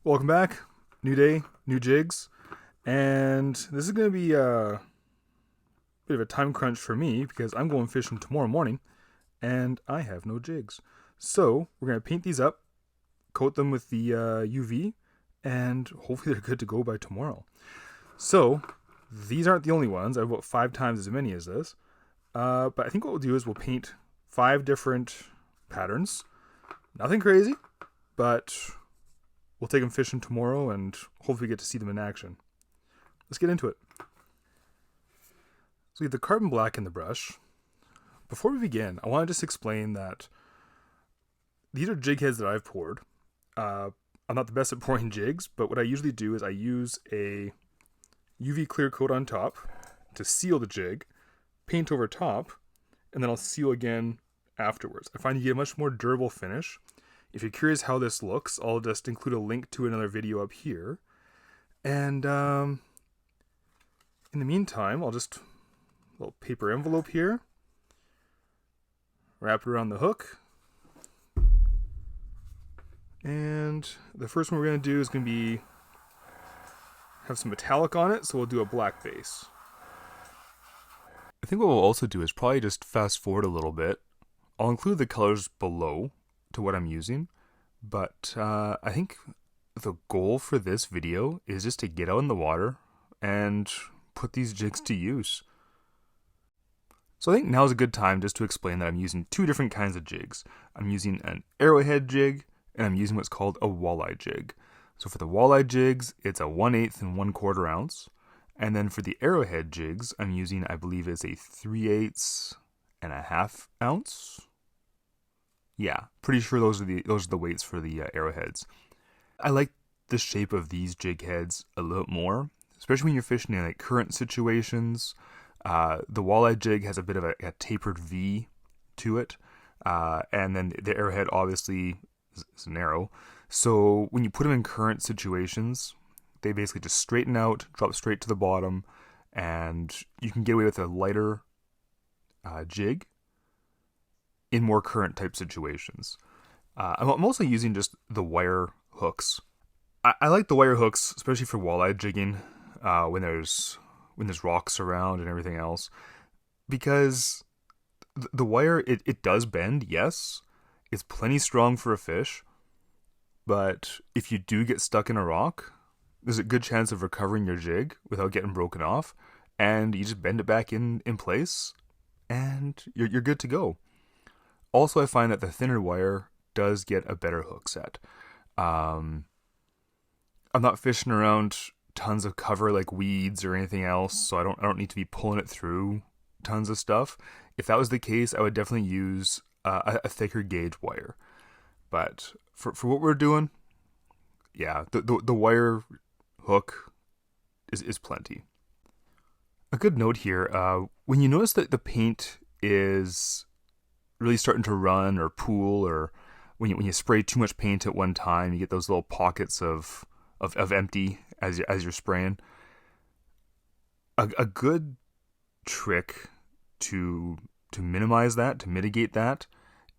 Welcome back. New day, new jigs. And this is going to be a bit of a time crunch for me because I'm going fishing tomorrow morning and I have no jigs. So we're going to paint these up, coat them with the UV, and hopefully they're good to go by tomorrow. So these aren't the only ones. I have about 5 times as many as this. But I think what we'll do is we'll paint 5 different patterns. Nothing crazy, but we'll take them fishing tomorrow and hopefully get to see them in action. Let's get into it. So we have the carbon black in the brush. Before we begin, I want to just explain that these are jig heads that I've poured. I'm not the best at pouring jigs, but what I usually do is I use a UV clear coat on top to seal the jig, paint over top, and then I'll seal again afterwards. I find you get a much more durable finish. If you're curious how this looks, I'll just include a link to another video up here. And in the meantime, I'll just, a little paper envelope here, wrap it around the hook. And the first one we're going to do is going to be, have some metallic on it, so we'll do a black base. I think what we'll also do is probably just fast forward a little bit. I'll include the colors below to what I'm using, but I think the goal for this video is just to get out in the water and put these jigs to use. So I think now is a good time just to explain that I'm using 2 different kinds of jigs. I'm using an arrowhead jig and I'm using what's called a walleye jig. So for the walleye jigs, it's a 1/8 and 1/4 ounce. And then for the arrowhead jigs, I'm using, I believe it's a 3/8 and a half ounce. Yeah, pretty sure those are the weights for the arrowheads. I like the shape of these jig heads a little more, especially when you're fishing in like current situations. The walleye jig has a bit of a tapered V to it, and then the arrowhead obviously is narrow. So when you put them in current situations, they basically just straighten out, drop straight to the bottom, and you can get away with a lighter jig in more current type situations. I'm mostly using just the wire hooks. I like the wire hooks, especially for walleye jigging, when there's rocks around and everything else, because the wire, it does bend, yes. It's plenty strong for a fish, but if you do get stuck in a rock, there's a good chance of recovering your jig without getting broken off, and you just bend it back in place, and you're good to go. Also, I find that the thinner wire does get a better hook set. I'm not fishing around tons of cover like weeds or anything else, so I don't need to be pulling it through tons of stuff. If that was the case, I would definitely use a thicker gauge wire. But for what we're doing, yeah, the wire hook is plenty. A good note here, when you notice that the paint is really starting to run or pool, or when you spray too much paint at one time, you get those little pockets of empty as you're spraying. A good trick to minimize that, to mitigate that,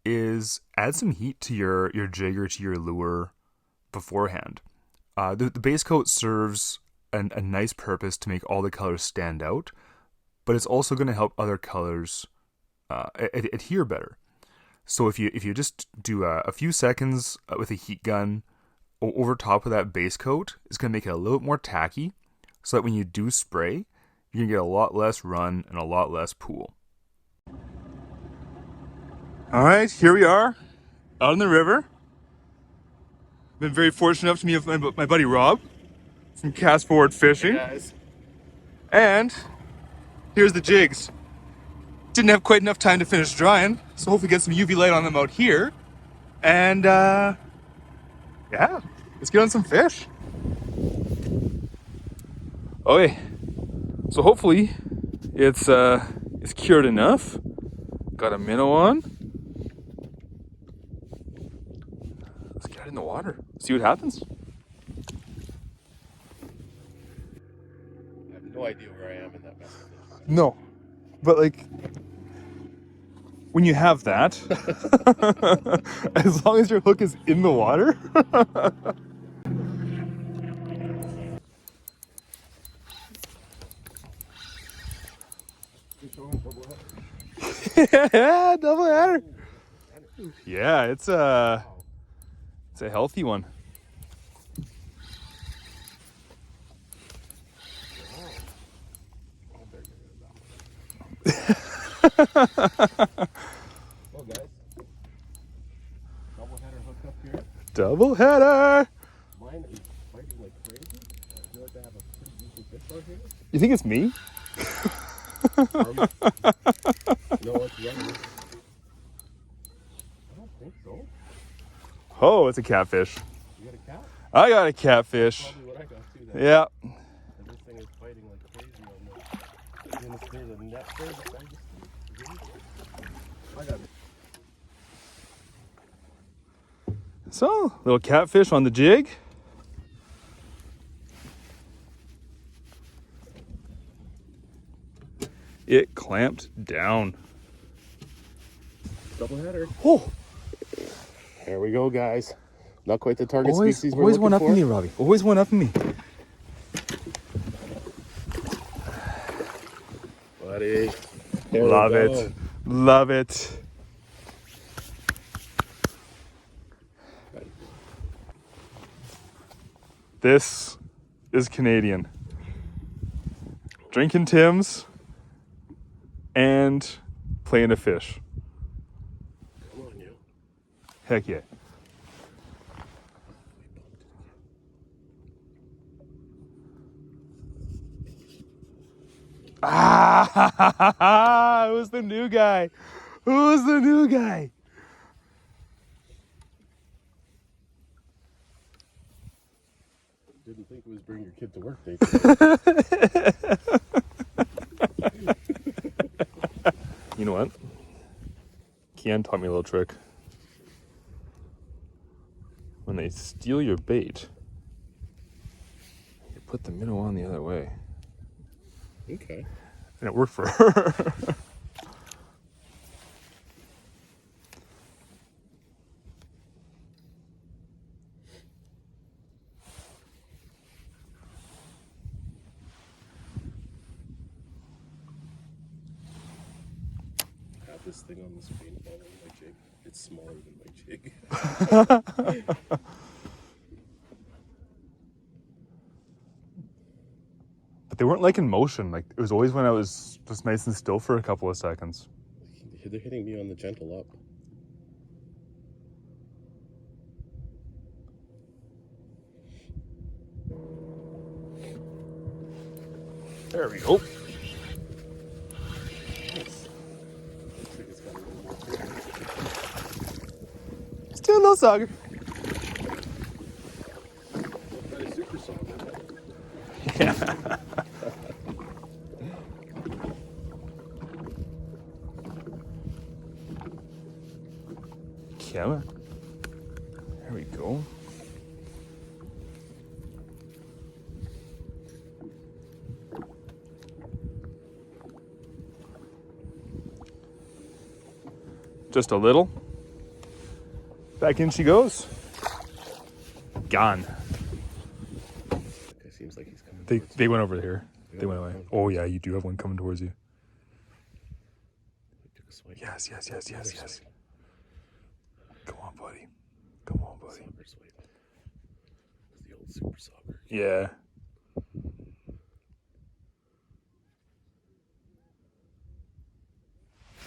is add some heat to your jig or to your lure beforehand. The base coat serves a nice purpose to make all the colors stand out, but it's also going to help other colors adhere better. So if you just do a few seconds with a heat gun over top of that base coat, it's going to make it a little bit more tacky, so that when you do spray, you're going to get a lot less run and a lot less pool. Alright, here we are, out in the river. Been very fortunate enough to meet my buddy Rob from Cast Forward Fishing. Hey guys. And here's the jigs. Didn't have quite enough time to finish drying, so hopefully get some UV light on them out here. And yeah, let's get on some fish. Okay, so hopefully it's cured enough. Got a minnow on. Let's get in the water, see what happens. I have no idea where I am in that mess. No, but like, when you have that, as long as your hook is in the water, Yeah, double header. Yeah, it's a healthy one. Well, guys, double header hooked up here. Double header. Mine is fighting like crazy. I feel like I have a pretty decent fish on here. You think it's me? No, it's yellow. I don't think so. Oh, it's a catfish. You got a cat? I got a catfish. Probably what I got too. Then. Yeah. And this thing is fighting like crazy on the. There's a net there. I got it. So, little catfish on the jig. It clamped down. Double header. Oh, There we go, guys. Not quite the target species we're always looking one up for. in me, Robbie. Always one up in me. Buddy. There we Love go. it. Love it. This is Canadian. Drinking Tim's and playing a fish. Come on, you. Heck yeah. Ah, who's the new guy? Who's the new guy? Didn't think it was bring your kid to work day. You know what? Kian taught me a little trick. When they steal your bait, you put the minnow on the other way. Okay. And it worked for her. I have this thing on this paintball on my jig. It's smaller than my jig. But they weren't like in motion. Like it was always when I was just nice and still for a couple of seconds. They're hitting me on the gentle up. There we go. Nice. Looks like it's got a little more to it. Still a little sauger. What kind of super sauger? Yeah. Camera. There we go. Just a little. Back in she goes. Gone. That guy seems like he's coming. They went over here. They went away. one. Oh yeah, you do have one coming towards you. Took a swipe. Yes. Another swipe. Come on, buddy. Come on, buddy. Sauger swipe. It's the old super sauger. Yeah.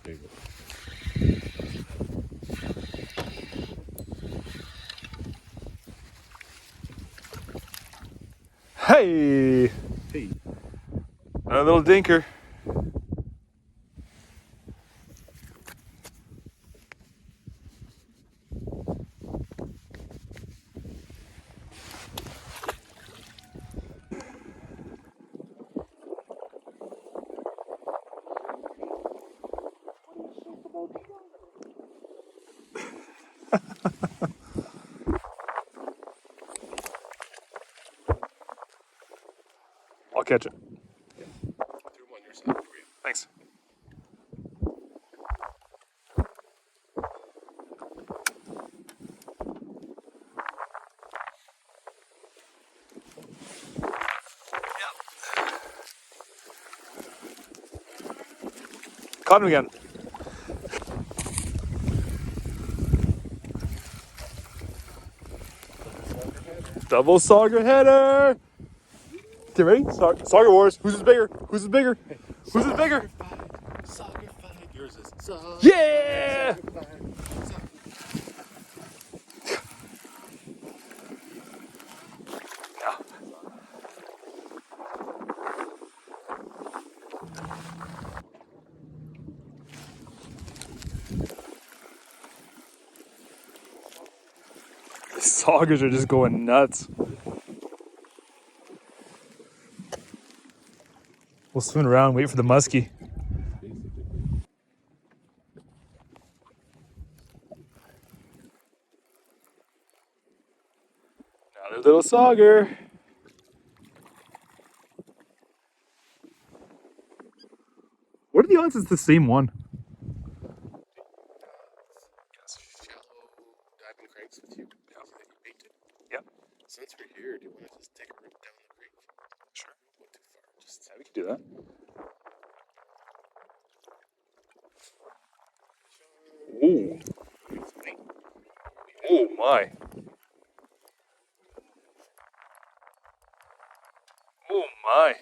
There you go. Hey! Hey. A little dinker. I'll catch it. Threw him on your side for you. Thanks. Caught him again. Double sauger header. Get ready? Sauger wars. Who's is bigger? Who's is bigger? Who's is bigger? Soccer fight. Yours is soccer. Yeah! Soccer fight. The saugers are just going nuts. We'll swim around, wait for the muskie. Another little sauger. What are the odds it's the same one? Shallow diving cranks with you. Yeah. So that you painted. Yep. Since we're here, do you want to just take a rip down the creek? Sure. Don't go too far. Just Yeah, we can do that. Ooh. Oh my. Oh my.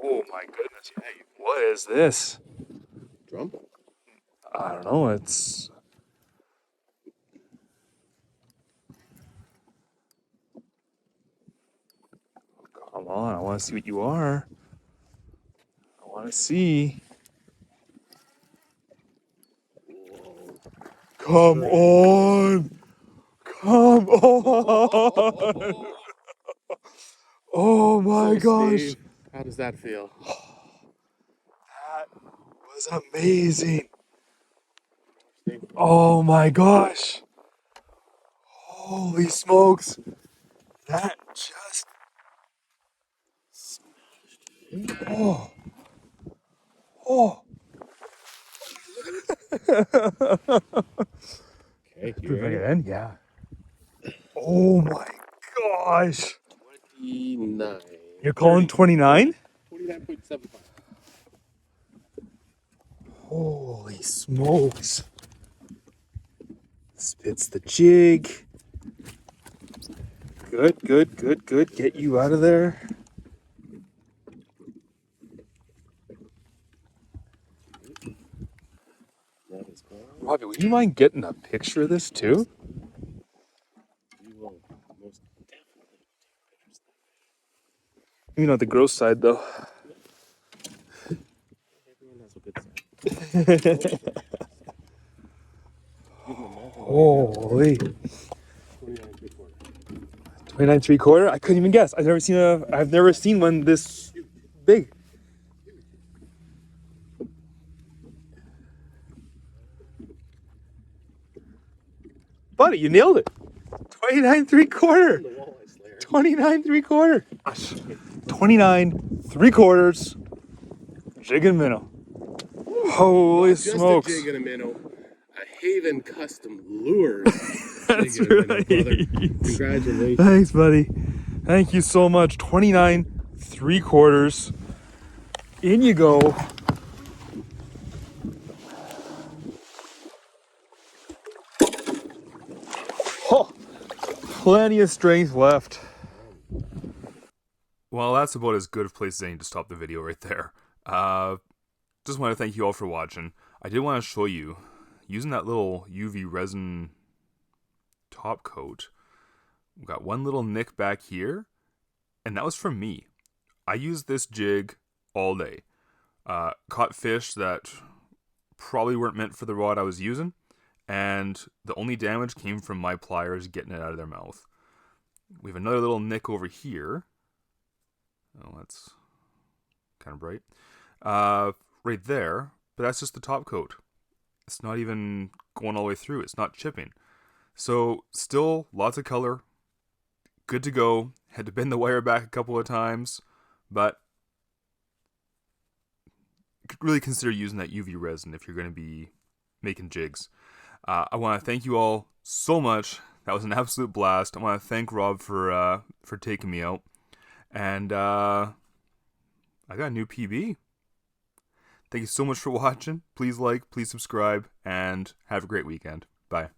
Oh my goodness. Yeah, what is this? drum. I don't know. It's. Come on. I want to see what you are. I want to see. Come on. Come on. Oh my gosh. Steve, how does that feel? That was amazing. Oh my gosh. Holy smokes. That just. Oh. Oh. Okay, you Bring ready? it in? Yeah. Oh my gosh. 29. You're calling 29? 29.75. Holy smokes. Spits the jig. Good, good, good, good. Get you out of there. That is gone. Robbie, would you mind getting a picture of this too? We will most definitely take pictures. Maybe not the gross side though. Everyone has a good side. Holy. 29.75. 29 3/4? I couldn't even guess. I've never seen one this big. Buddy, you nailed it. 29 3/4. The walleye slayer. 29 3/4. 29 3/4. Jig and minnow. Holy smokes. Just a jig and a minnow. A Haven Custom Lures. That's jig and a minnow, right. brother. Congratulations. Thanks, buddy. Thank you so much. 29 3/4. In you go. Oh, plenty of strength left. Well, that's about as good a place as any to stop the video right there. Just want to thank you all for watching. I did want to show you, using that little UV resin top coat, we've got one little nick back here, and that was from me. I used this jig all day. Caught fish that probably weren't meant for the rod I was using, and the only damage came from my pliers getting it out of their mouth. We have another little nick over here. Oh, that's kind of bright. Right there, but that's just the top coat. It's not even going all the way through. It's not chipping. So still lots of color. Good to go. Had to bend the wire back a couple of times, but you could really consider using that UV resin if you're going to be making jigs. I want to thank you all so much. That was an absolute blast. I want to thank Rob for taking me out. And I got a new PB. Thank you so much for watching. Please like, please subscribe, and have a great weekend. Bye.